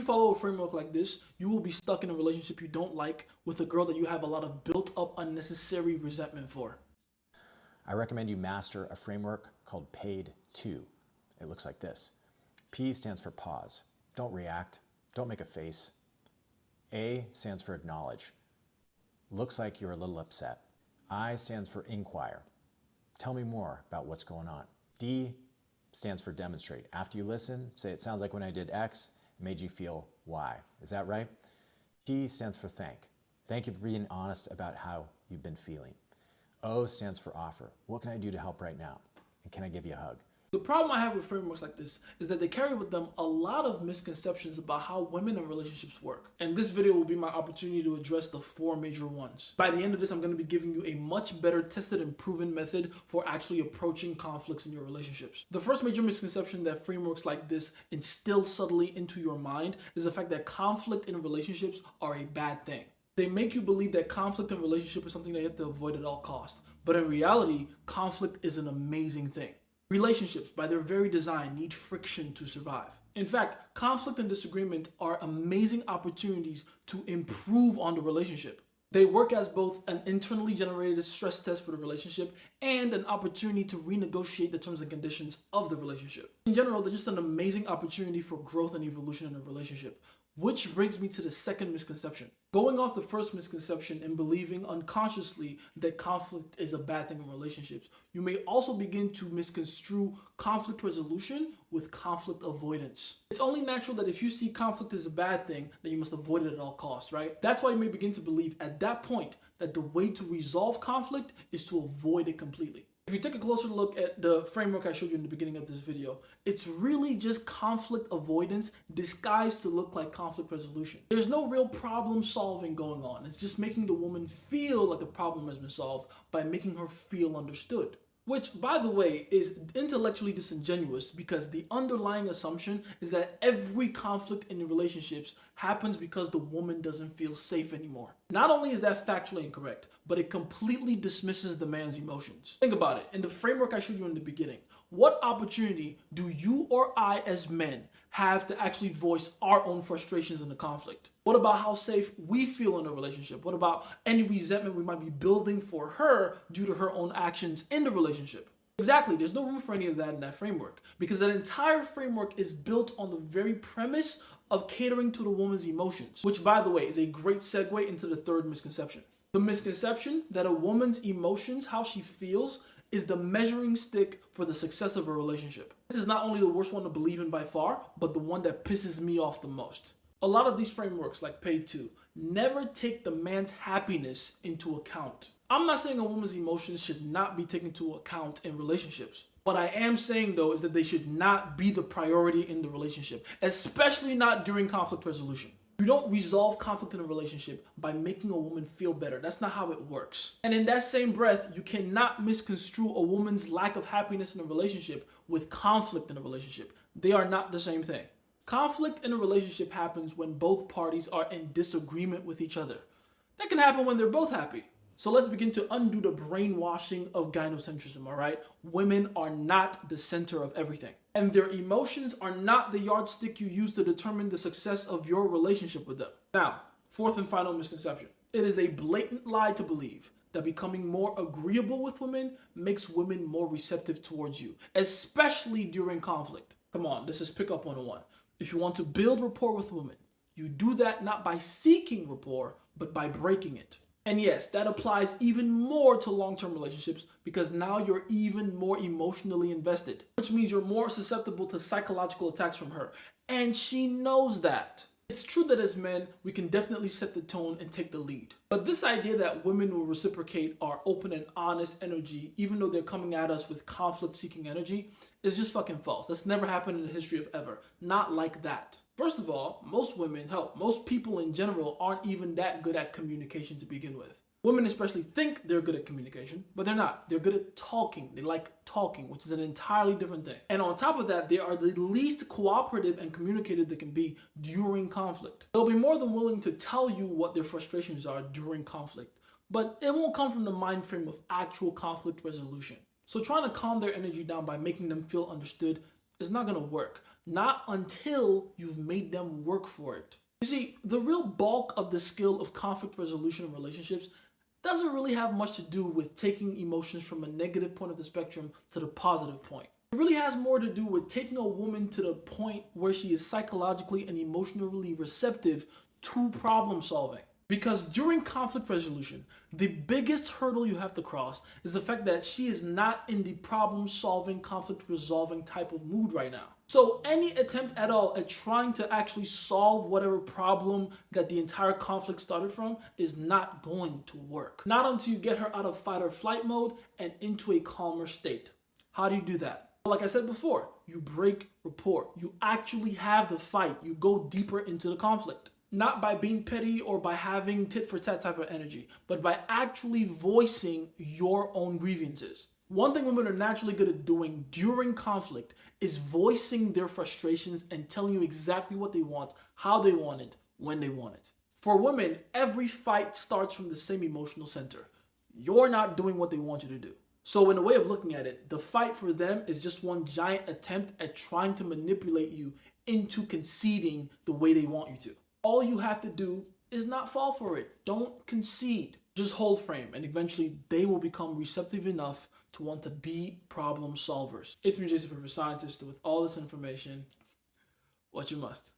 you follow a framework like this, you will be stuck in a relationship you don't like with a girl that you have a lot of built up unnecessary resentment for. I recommend you master a framework called PAID 2. It looks like this. P stands for pause. Don't react. Don't make a face. A stands for acknowledge. Looks like you're a little upset. I stands for inquire. Tell me more about what's going on. D stands for demonstrate. After you listen, say it sounds like when I did X, it made you feel Y. Is that right? T stands for thank. Thank you for being honest about how you've been feeling. O stands for offer. What can I do to help right now? And can I give you a hug? The problem I have with frameworks like this is that they carry with them a lot of misconceptions about how women and relationships work. And this video will be my opportunity to address the 4 major ones. By the end of this, I'm going to be giving you a much better tested and proven method for actually approaching conflicts in your relationships. The first major misconception that frameworks like this instill subtly into your mind is the fact that conflict in relationships are a bad thing. They make you believe that conflict in relationship is something that you have to avoid at all costs. But in reality, conflict is an amazing thing. Relationships, by their very design, need friction to survive. In fact, conflict and disagreement are amazing opportunities to improve on the relationship. They work as both an internally generated stress test for the relationship and an opportunity to renegotiate the terms and conditions of the relationship. In general, they're just an amazing opportunity for growth and evolution in a relationship. Which brings me to the second misconception. Going off the first misconception and believing unconsciously that conflict is a bad thing in relationships, you may also begin to misconstrue conflict resolution with conflict avoidance. It's only natural that if you see conflict as a bad thing, then you must avoid it at all costs, right? That's why you may begin to believe at that point that the way to resolve conflict is to avoid it completely. If you take a closer look at the framework I showed you in the beginning of this video, it's really just conflict avoidance disguised to look like conflict resolution. There's no real problem solving going on. It's just making the woman feel like the problem has been solved by making her feel understood. Which, by the way, is intellectually disingenuous because the underlying assumption is that every conflict in the relationships happens because the woman doesn't feel safe anymore. Not only is that factually incorrect, but it completely dismisses the man's emotions. Think about it. In the framework I showed you in the beginning, what opportunity do you or I as men have to actually voice our own frustrations in the conflict? What about how safe we feel in a relationship? What about any resentment we might be building for her due to her own actions in the relationship? Exactly, there's no room for any of that in that framework because that entire framework is built on the very premise of catering to the woman's emotions, which, by the way, is a great segue into the third misconception. The misconception that a woman's emotions, how she feels, is the measuring stick for the success of a relationship. This is not only the worst one to believe in by far, but the one that pisses me off the most. A lot of these frameworks, like PAID 2, never take the man's happiness into account. I'm not saying a woman's emotions should not be taken into account in relationships. What I am saying, though, is that they should not be the priority in the relationship, especially not during conflict resolution. You don't resolve conflict in a relationship by making a woman feel better. That's not how it works. And in that same breath, you cannot misconstrue a woman's lack of happiness in a relationship with conflict in a relationship. They are not the same thing. Conflict in a relationship happens when both parties are in disagreement with each other. That can happen when they're both happy. So let's begin to undo the brainwashing of gynocentrism, all right? Women are not the center of everything. And their emotions are not the yardstick you use to determine the success of your relationship with them. Now, fourth and final misconception. It is a blatant lie to believe that becoming more agreeable with women makes women more receptive towards you, especially during conflict. Come on, this is Pickup 101. If you want to build rapport with women, you do that not by seeking rapport, but by breaking it. And yes, that applies even more to long-term relationships because now you're even more emotionally invested, which means you're more susceptible to psychological attacks from her. And she knows that. It's true that as men, we can definitely set the tone and take the lead. But this idea that women will reciprocate our open and honest energy, even though they're coming at us with conflict-seeking energy, is just fucking false. That's never happened in the history of ever. Not like that. First of all, most women, hell, most people in general aren't even that good at communication to begin with. Women especially think they're good at communication, but they're not. They're good at talking. They like talking, which is an entirely different thing. And on top of that, they are the least cooperative and communicative they can be during conflict. They'll be more than willing to tell you what their frustrations are during conflict, but it won't come from the mind frame of actual conflict resolution. So trying to calm their energy down by making them feel understood is not going to work. not until you've made them work for it. You see, the real bulk of the skill of conflict resolution in relationships doesn't really have much to do with taking emotions from a negative point of the spectrum to the positive point. It really has more to do with taking a woman to the point where she is psychologically and emotionally receptive to problem solving. Because during conflict resolution, the biggest hurdle you have to cross is the fact that she is not in the problem solving, conflict resolving type of mood right now. So any attempt at all at trying to actually solve whatever problem that the entire conflict started from is not going to work. Not until you get her out of fight or flight mode and into a calmer state. How do you do that? Like I said before, you break rapport. You actually have the fight. You go deeper into the conflict. Not by being petty or by having tit for tat type of energy, but by actually voicing your own grievances. One thing women are naturally good at doing during conflict is voicing their frustrations and telling you exactly what they want, how they want it, when they want it. For women, every fight starts from the same emotional center. You're not doing what they want you to do. So in a way of looking at it, the fight for them is just one giant attempt at trying to manipulate you into conceding the way they want you to. All you have to do is not fall for it. Don't concede. Just hold frame, and eventually they will become receptive enough to want to be problem solvers. It's me, Jason, Forever Scientist. With all this information, what you must.